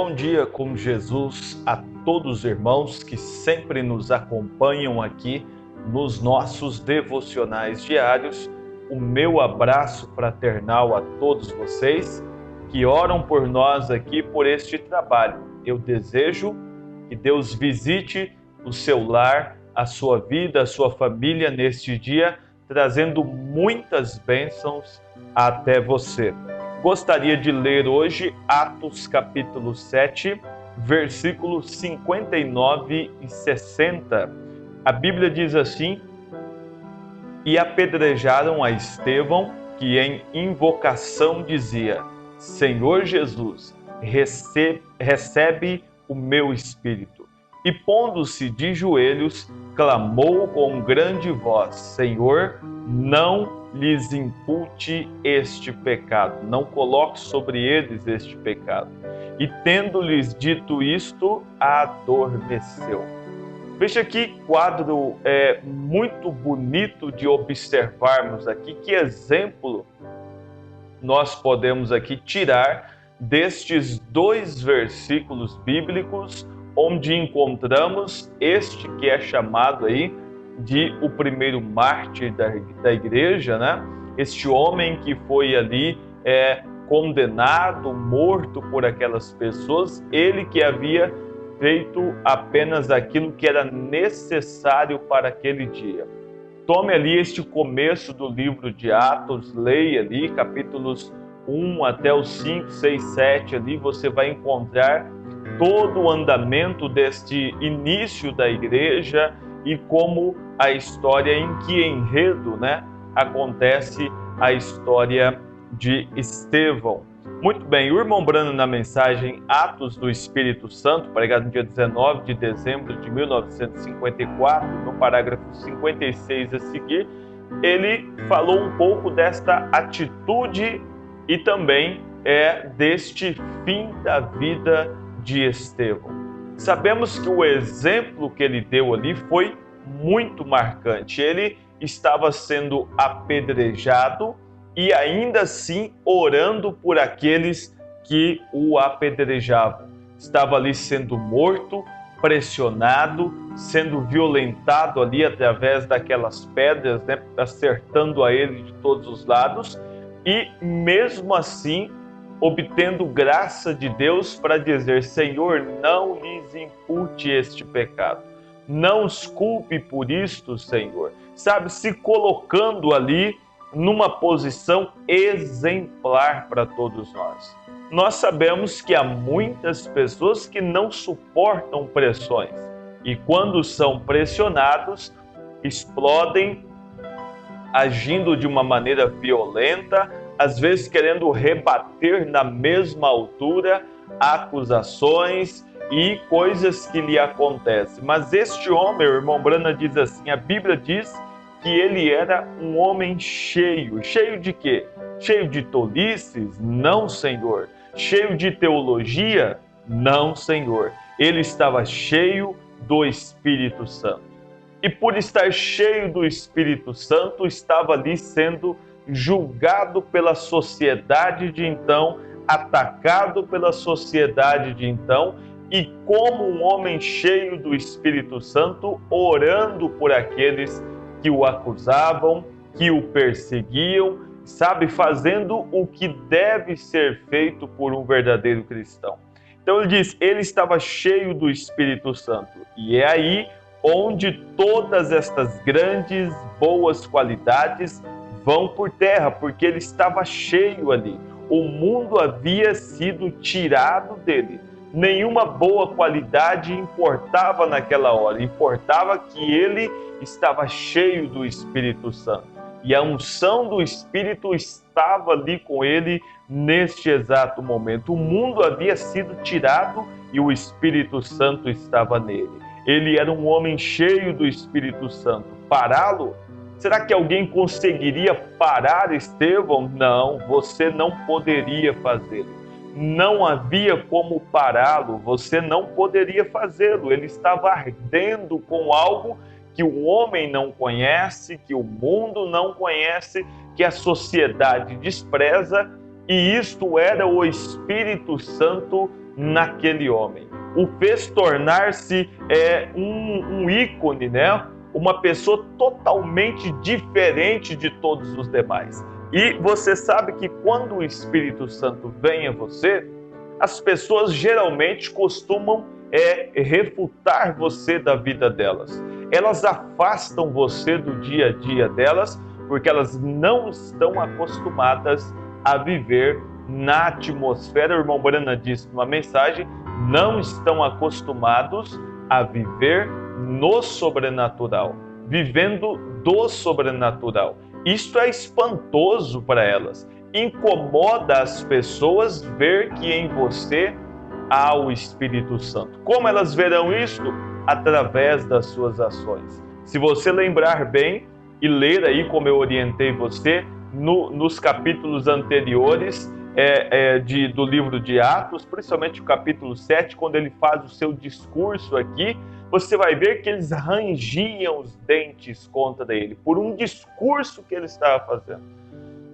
Bom dia com Jesus a todos os irmãos que sempre nos acompanham aqui nos nossos devocionais diários. O meu abraço fraternal a todos vocês que oram por nós aqui por este trabalho. Eu desejo que Deus visite o seu lar, a sua vida, a sua família neste dia, trazendo muitas bênçãos até você. Gostaria de ler hoje Atos capítulo 7, versículos 59 e 60. A Bíblia diz assim: E apedrejaram a Estevão, que em invocação dizia: Senhor Jesus, recebe o meu espírito. E pondo-se de joelhos, clamou com grande voz: Senhor, não lhes impute este pecado, não coloque sobre eles este pecado. E tendo-lhes dito isto, adormeceu. Veja que quadro muito bonito de observarmos aqui, que exemplo nós podemos aqui tirar destes dois versículos bíblicos, onde encontramos este que é chamado aí de o primeiro mártir da igreja, né? Este homem que foi ali condenado, morto por aquelas pessoas, ele que havia feito apenas aquilo que era necessário para aquele dia. Tome ali este começo do livro de Atos, leia ali capítulos 1 até os 5, 6, 7, ali você vai encontrar todo o andamento deste início da igreja e como a história, em que enredo, né, acontece a história de Estevão. Muito bem, o irmão Brando, na mensagem Atos do Espírito Santo, pregado no dia 19 de dezembro de 1954, no parágrafo 56 a seguir, ele falou um pouco desta atitude e também deste fim da vida de Estevão. Sabemos que o exemplo que ele deu ali foi muito marcante. Ele estava sendo apedrejado e ainda assim orando por aqueles que o apedrejavam. Estava ali sendo morto, pressionado, sendo violentado ali através daquelas pedras, né, acertando a ele de todos os lados, e mesmo assim obtendo graça de Deus para dizer: Senhor, não lhes impute este pecado. Não os culpe por isto, Senhor. Sabe, se colocando ali numa posição exemplar para todos nós. Nós sabemos que há muitas pessoas que não suportam pressões e quando são pressionados, explodem agindo de uma maneira violenta, às vezes querendo rebater na mesma altura acusações e coisas que lhe acontecem. Mas este homem, o irmão Brana diz assim, a Bíblia diz que ele era um homem cheio. Cheio de quê? Cheio de tolices? Não, Senhor. Cheio de teologia? Não, Senhor. Ele estava cheio do Espírito Santo. E por estar cheio do Espírito Santo, estava ali sendo julgado pela sociedade de então, atacado pela sociedade de então, e como um homem cheio do Espírito Santo, orando por aqueles que o acusavam, que o perseguiam, sabe, fazendo o que deve ser feito por um verdadeiro cristão. Então ele diz, ele estava cheio do Espírito Santo, e é aí onde todas estas grandes, boas qualidades vão por terra, porque ele estava cheio ali. O mundo havia sido tirado dele. Nenhuma boa qualidade importava naquela hora, importava que ele estava cheio do Espírito Santo. E a unção do Espírito estava ali com ele neste exato momento. O mundo havia sido tirado e o Espírito Santo estava nele. Ele era um homem cheio do Espírito Santo. Pará-lo? Será que alguém conseguiria parar Estevão? Não, você não poderia fazê-lo. Não havia como pará-lo, você não poderia fazê-lo. Ele estava ardendo com algo que o homem não conhece, que o mundo não conhece, que a sociedade despreza, e isto era o Espírito Santo naquele homem. O fez tornar-se um ícone, né? Uma pessoa totalmente diferente de todos os demais. E você sabe que quando o Espírito Santo vem a você, as pessoas geralmente costumam refutar você da vida delas. Elas afastam você do dia a dia delas, porque elas não estão acostumadas a viver na atmosfera. O irmão Brana disse numa mensagem, não estão acostumados a viver no sobrenatural, vivendo do sobrenatural. Isto é espantoso para elas. Incomoda as pessoas ver que em você há o Espírito Santo. Como elas verão isto? Através das suas ações. Se você lembrar bem e ler aí, como eu orientei você, nos capítulos anteriores do livro de Atos, principalmente o capítulo 7, quando ele faz o seu discurso aqui, você vai ver que eles rangiam os dentes contra ele, por um discurso que ele estava fazendo.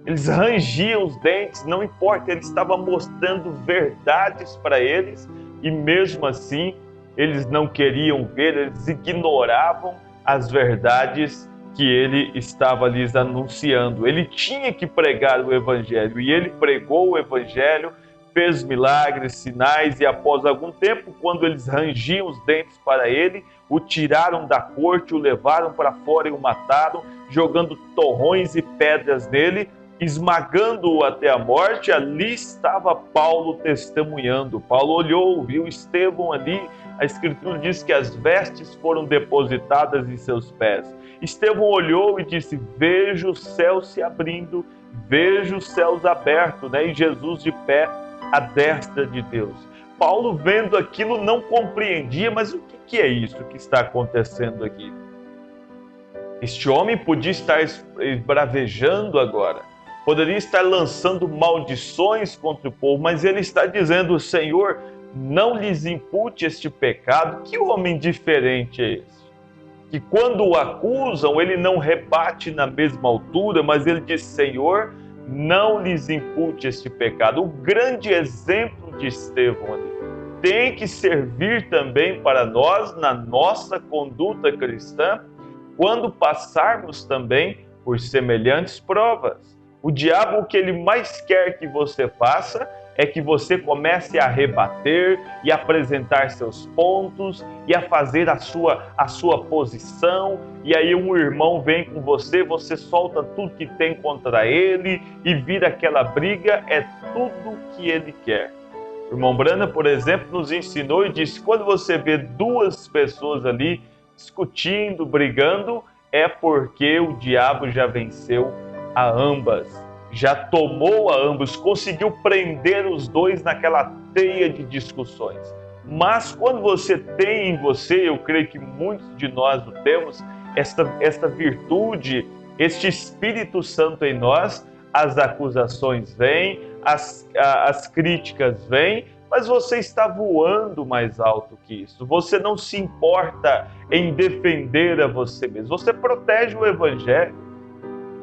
Eles rangiam os dentes, não importa, ele estava mostrando verdades para eles, e mesmo assim, eles não queriam ver, eles ignoravam as verdades que ele estava lhes anunciando. Ele tinha que pregar o Evangelho, e ele pregou o Evangelho, fez milagres, sinais, e após algum tempo, quando eles rangiam os dentes para ele, o tiraram da corte, o levaram para fora e o mataram, jogando torrões e pedras nele, esmagando-o até a morte. Ali estava Paulo testemunhando. Paulo olhou, viu Estevão ali. A Escritura diz que as vestes foram depositadas em seus pés. Estevão olhou e disse, vejo os céus se abrindo, vejo os céus abertos, né? E Jesus de pé à destra de Deus. Paulo, vendo aquilo, não compreendia, mas o que é isso que está acontecendo aqui? Este homem podia estar esbravejando agora, poderia estar lançando maldições contra o povo, mas ele está dizendo, Senhor, não lhes impute este pecado. Que homem diferente é esse? Que quando o acusam, ele não rebate na mesma altura, mas ele diz, Senhor, não lhes impute este pecado. O grande exemplo de Estevão ali tem que servir também para nós na nossa conduta cristã, quando passarmos também por semelhantes provas. O diabo, o que ele mais quer que você faça é que você comece a rebater e apresentar seus pontos e a fazer a sua posição. E aí um irmão vem com você, você solta tudo que tem contra ele e vira aquela briga. É tudo que ele quer. O irmão Brana, por exemplo, nos ensinou e disse, quando você vê duas pessoas ali discutindo, brigando, é porque o diabo já venceu a ambas, já tomou a ambos, conseguiu prender os dois naquela teia de discussões. Mas quando você tem em você, eu creio que muitos de nós o temos, esta virtude, este Espírito Santo em nós, as acusações vêm, as críticas vêm, mas você está voando mais alto que isso. Você não se importa em defender a você mesmo. Você protege o Evangelho.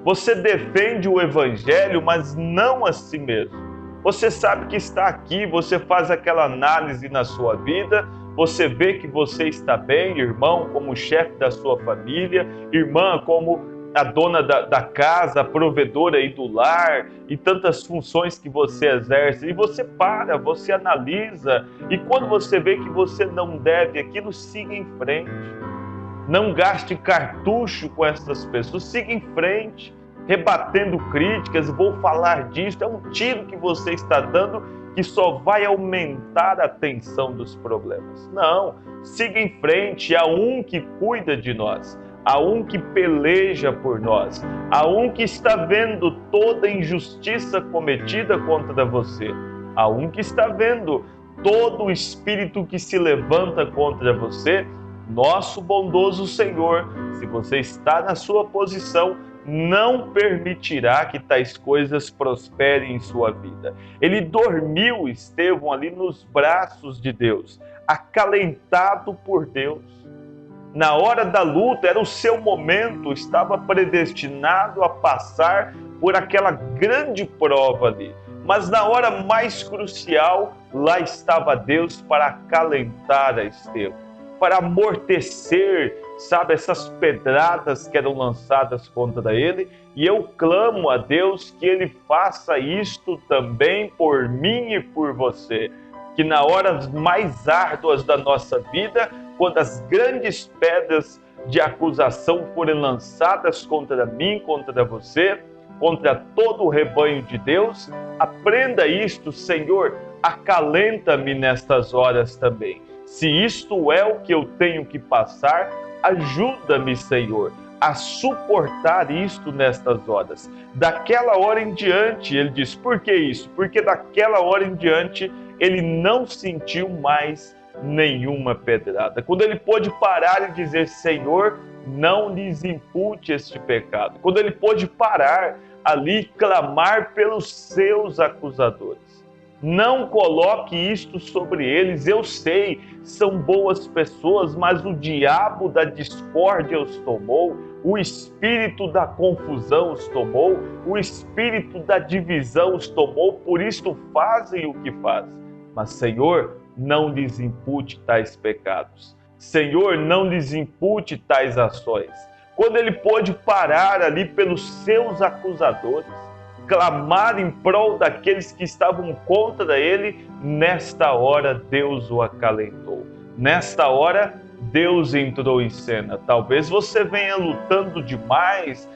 Você defende o Evangelho, mas não a si mesmo. Você sabe que está aqui, você faz aquela análise na sua vida, você vê que você está bem, irmão, como chefe da sua família, irmã, como a dona da casa, a provedora aí do lar, e tantas funções que você exerce, e você para, você analisa, e quando você vê que você não deve aquilo, siga em frente. Não gaste cartucho com essas pessoas, siga em frente, rebatendo críticas, vou falar disso, é um tiro que você está dando que só vai aumentar a tensão dos problemas. Não, siga em frente, há um que cuida de nós, há um que peleja por nós, há um que está vendo toda injustiça cometida contra você, há um que está vendo todo o espírito que se levanta contra você. Nosso bondoso Senhor, se você está na sua posição, não permitirá que tais coisas prosperem em sua vida. Ele dormiu, Estevão, ali nos braços de Deus, acalentado por Deus. Na hora da luta, era o seu momento, estava predestinado a passar por aquela grande prova ali. mas na hora mais crucial, lá estava Deus para acalentar a Estevão, para amortecer, sabe, essas pedradas que eram lançadas contra ele. E eu clamo a Deus que Ele faça isto também por mim e por você. Que na horas mais árduas da nossa vida, quando as grandes pedras de acusação forem lançadas contra mim, contra você, contra todo o rebanho de Deus, aprenda isto, Senhor, acalenta-me nestas horas também. Se isto é o que eu tenho que passar, ajuda-me, Senhor, a suportar isto nestas horas. Daquela hora em diante, ele diz, por que isso? Porque daquela hora em diante, ele não sentiu mais nenhuma pedrada. Quando ele pôde parar e dizer, Senhor, não lhes impute este pecado. Quando ele pôde parar ali, clamar pelos seus acusadores. Não coloque isto sobre eles, eu sei, são boas pessoas, mas o diabo da discórdia os tomou, o espírito da confusão os tomou, o espírito da divisão os tomou, por isso fazem o que fazem. Mas, Senhor, não lhes impute tais pecados. Senhor, não lhes impute tais ações. Quando ele pôde parar ali pelos seus acusadores, clamar em prol daqueles que estavam contra ele, nesta hora Deus o acalentou. Nesta hora, Deus entrou em cena. Talvez você venha lutando demais,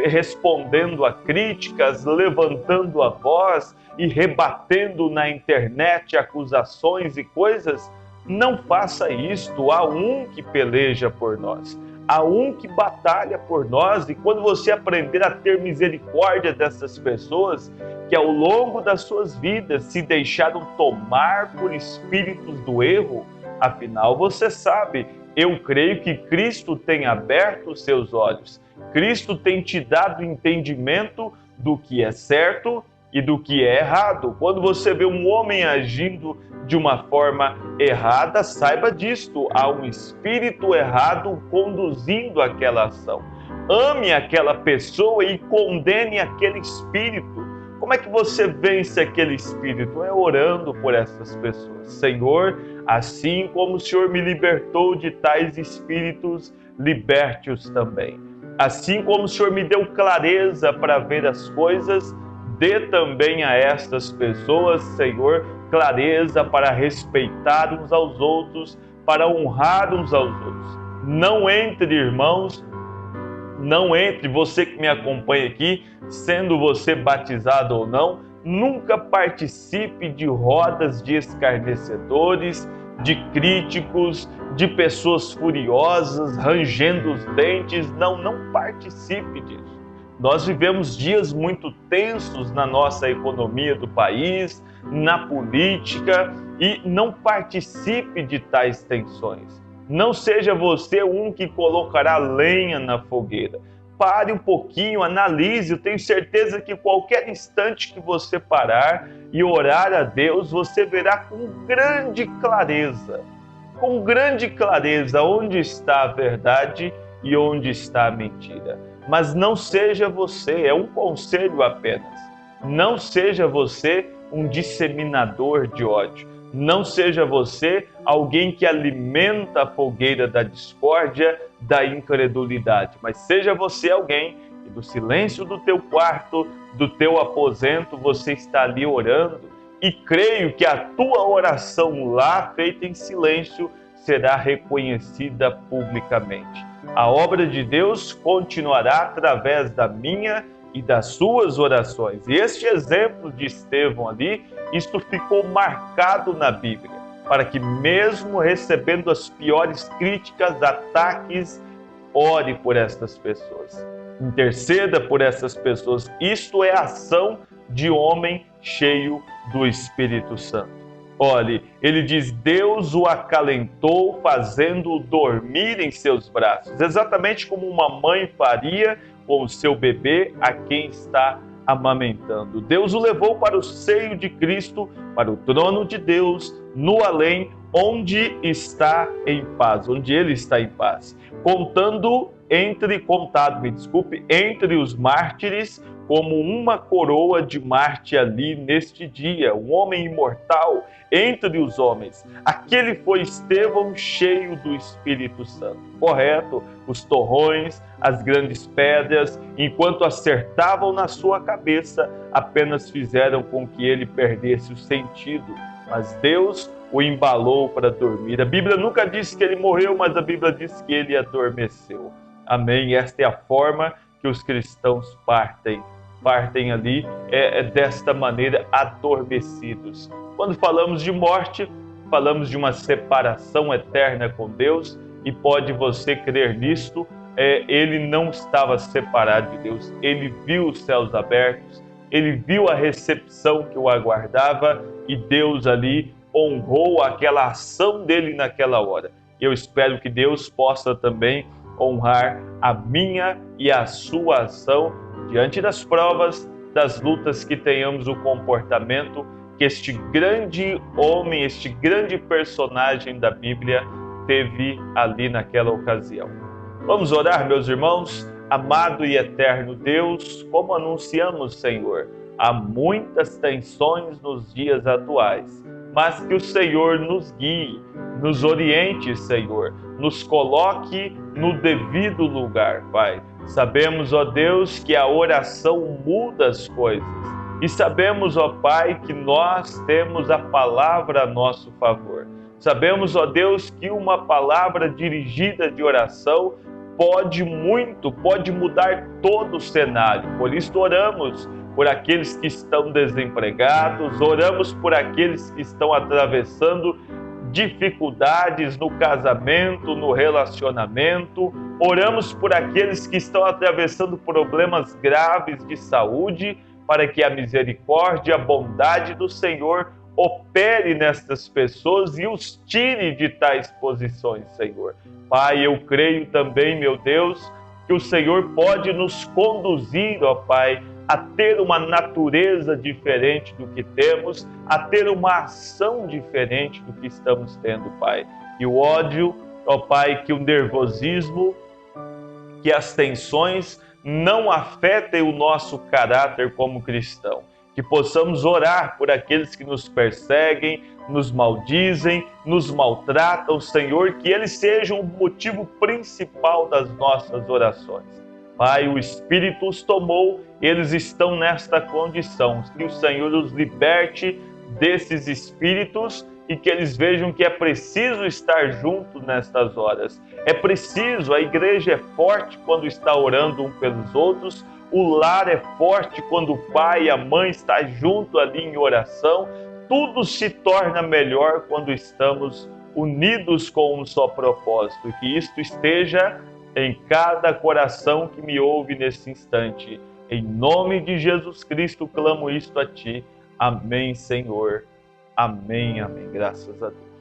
respondendo a críticas, levantando a voz e rebatendo na internet acusações e coisas. Não faça isto. Há um que peleja por nós. Há um que batalha por nós, e quando você aprender a ter misericórdia dessas pessoas que ao longo das suas vidas se deixaram tomar por espíritos do erro, afinal você sabe, eu creio que Cristo tem aberto os seus olhos, Cristo tem te dado entendimento do que é certo e do que é errado. Quando você vê um homem agindo de uma forma errada, saiba disto, há um espírito errado conduzindo aquela ação. Ame aquela pessoa e condene aquele espírito. Como é que você vence aquele espírito? É orando por essas pessoas. Senhor, assim como o Senhor me libertou de tais espíritos, liberte-os também. Assim como o Senhor me deu clareza para ver as coisas, dê também a estas pessoas, Senhor, clareza para respeitar uns aos outros, para honrar uns aos outros. Não entre, irmãos, não entre, você que me acompanha aqui, sendo você batizado ou não, nunca participe de rodas de escarnecedores, de críticos, de pessoas furiosas, rangendo os dentes. Não participe disso. Nós vivemos dias muito tensos na nossa economia do país, na política, e não participe de tais tensões. Não seja você um que colocará lenha na fogueira. Pare um pouquinho, analise. Eu tenho certeza que qualquer instante que você parar e orar a Deus, você verá com grande clareza onde está a verdade e onde está a mentira. Mas não seja você, é um conselho apenas, não seja você um disseminador de ódio. Não seja você alguém que alimenta a fogueira da discórdia, da incredulidade, mas seja você alguém que do silêncio do teu quarto, do teu aposento, você está ali orando, e creio que a tua oração lá, feita em silêncio, será reconhecida publicamente. A obra de Deus continuará através da minha e das suas orações. E este exemplo de Estevão ali, isto ficou marcado na Bíblia, para que mesmo recebendo as piores críticas, ataques, ore por estas pessoas. Interceda por essas pessoas. Isto é a ação de homem cheio do Espírito Santo. Olhe, ele diz, Deus o acalentou, fazendo-o dormir em seus braços, exatamente como uma mãe faria com o seu bebê a quem está amamentando. Deus o levou para o seio de Cristo, para o trono de Deus, no além, onde está em paz, onde ele está em paz. Contado, entre os mártires, como uma coroa de Marte ali neste dia, um homem imortal entre os homens. Aquele foi Estevão cheio do Espírito Santo. Correto? Os torrões, as grandes pedras, enquanto acertavam na sua cabeça, apenas fizeram com que ele perdesse o sentido. Mas Deus o embalou para dormir. A Bíblia nunca diz que ele morreu, mas a Bíblia diz que ele adormeceu. Amém? Esta é a forma que os cristãos partem ali desta maneira, adormecidos. Quando falamos de morte, falamos de uma separação eterna com Deus, e pode você crer nisto, ele não estava separado de Deus, ele viu os céus abertos, ele viu a recepção que o aguardava, e Deus ali honrou aquela ação dele naquela hora. Eu espero que Deus possa também honrar a minha e a sua ação diante das provas, das lutas, que tenhamos o comportamento que este grande homem, este grande personagem da Bíblia teve ali naquela ocasião. Vamos orar, meus irmãos? Amado e eterno Deus, como anunciamos, Senhor, há muitas tensões nos dias atuais, mas que o Senhor nos guie, nos oriente, Senhor, nos coloque no devido lugar, Pai. Sabemos, ó Deus, que a oração muda as coisas. E sabemos, ó Pai, que nós temos a palavra a nosso favor. Sabemos, ó Deus, que uma palavra dirigida de oração pode mudar todo o cenário. Por isso oramos por aqueles que estão desempregados, oramos por aqueles que estão atravessando dificuldades no casamento, no relacionamento, oramos por aqueles que estão atravessando problemas graves de saúde, para que a misericórdia, a bondade do Senhor opere nestas pessoas e os tire de tais posições, Senhor. Pai, eu creio também, meu Deus, que o Senhor pode nos conduzir, ó Pai, a ter uma natureza diferente do que temos, a ter uma ação diferente do que estamos tendo, Pai. Que o ódio, ó Pai, que o nervosismo, que as tensões não afetem o nosso caráter como cristão. Que possamos orar por aqueles que nos perseguem, nos maldizem, nos maltratam, Senhor, que eles sejam o motivo principal das nossas orações. Pai, o Espírito os tomou, eles estão nesta condição. Que o Senhor os liberte desses espíritos e que eles vejam que é preciso estar junto nestas horas. É preciso, a igreja é forte quando está orando um pelos outros, o lar é forte quando o pai e a mãe estão junto ali em oração. Tudo se torna melhor quando estamos unidos com um só propósito. E que isto esteja em cada coração que me ouve nesse instante. Em nome de Jesus Cristo, clamo isto a Ti. Amém, Senhor. Amém, amém. Graças a Deus.